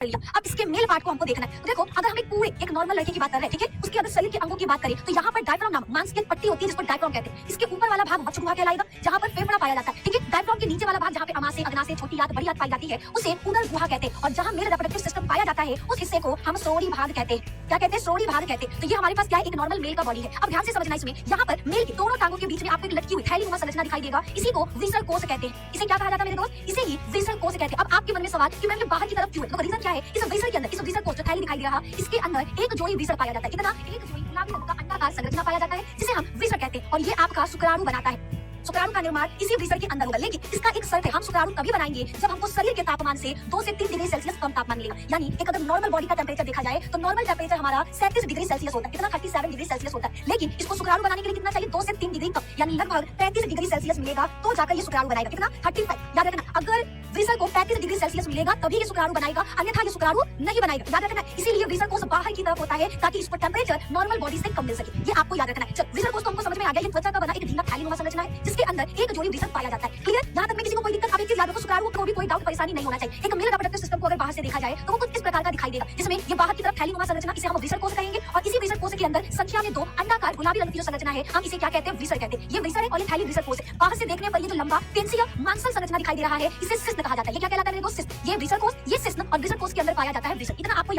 लिया। अब इसके मेल पार्ट को हमको देखना है। तो देखो, अगर हम एक नॉर्मल लड़के की बात कर रहे हैं, ठीक है, उसके अगर शरीर के अंगों की बात करें तो यहाँ पर डायफ्राम नाम मांसपेशियों पट्टी होती है जिसको डायफ्राम कहते हैं। इसके ऊपर वाला भाग वक्षगुहा कहलाएगा जहाँ पर फेफड़ा पाया जाता है, ठीक है। डायफ्राम के नीचे वाला भाग जहाँ पे अमाशय, अग्नाशय, छोटी आंत, बड़ी आंत पाई जाती है उसे उदर गुहा कहते हैं। और जहाँ मेल रिप्रोडक्टिव सिस्टम पाया जाता है उस हिस्से को हम श्रोणि भाग कहते हैं। क्या कहते हैं? श्रोणि भाग कहते हैं। तो ये हमारे पास क्या है? एक नॉर्मल मेल का बॉडी है। अब ध्यान से समझना, इसमें यहाँ पर मेल की दोनों टांगों के बीच में आपको एक लटकी हुई थैलीनुमा संरचना दिखाई देगा। इसी को विसर कोष कहते हैं। इसे क्या कहा जाता है मेरे दोस्त? इसे ही विसर कोष कहते हैं। अब आपके मन में सवाल कि मैम ये बाहर की तरफ क्यों है? तो रीजन क्या है? इस विसर के अंदर, इस विसर कोष जो थैली दिखाई दे रहा, इसके अंदर एक जोड़ी विसर पाया जाता है। कितना? एक जोड़ी गुलाबी रंग का अंडाकार संरचना पाया जाता है जिसे हम विसर कहते हैं। और ये आपका शुक्राणु बनाता है। शुक्राणु का निर्माण इसी विसर के अंदर होगा। लेकिन इसका एक शर्त है, हम शुक्राणु तभी बनाएंगे जब हमको शरीर के तापमान से 2 से 3 डिग्री सेल्सियस कम तापमान मिलेगा। यानी एक अगर नॉर्मल बॉडी का टेंपरेचर देखा जाए तो नॉर्मल टेंपरेचर हमारा 37 डिग्री सेल्सियस होता है। कितना? 37 डिग्री सेल्सियस होता है। लेकिन इसको शुक्राणु बनाने के लिए कितना चाहिए? 2 से 3 डिग्री कम, यानी लगभग 35 डिग्री सेल्सियस मिलेगा तो जाकर ये शुक्राणु बनाएगा। कितना? 35। याद रखना, अगर विसर को 35 डिग्री सेल्सियस मिलेगा तभी ये शुक्राणु बनाएगा, अन्यथा ये शुक्राणु नहीं बनाएगा। याद रखना, इसीलिए विसर कोष बाहर की तरफ होता है ताकि इसको टेंपरेचर नॉर्मल बॉडी से कम मिल सके। ये आपको याद रखना है। चलो, विसर कोष तो हमको समझ में आ गया। ये त्वचा का बना एक ढीला थैलीनुमा संरचना है जिसके अंदर एक जोड़ी विसर पाया जाता है। क्लियर? यहाँ तक में किसी को कोई दिक्कत? आप एक चीज याद रखो, शुक्राणु को भी कोई डाउट परेशानी नहीं होना चाहिए। एक मेल रिप्रोडक्टिव सिस्टम को अगर बाहर से देखा जाए तो वो कुछ इस प्रकार का दिखाई देगा जिसमें ये बाहर की तरफ थैलीनुमा संरचना, इसे हम विसर कोष कहेंगे। और इसी विसर कोष के अंदर संख्या में 2 अंडाकार गुलाबी रंग की जो संरचना है हम इसे क्या कहते हैं? विसर कहते हैं। ये विसर है और ये थैली विसर कोष है। बाहर से देखने पर ये जो लंबा पेंसिया मांसल संरचना दिखाई दे रहा है इसे सिस्न कहा जाता है। ये क्या कहलाता है? ये विसर कोष, ये सिस्न और विसर कोष के अंदर पाया जाता है विसर। इतना आपको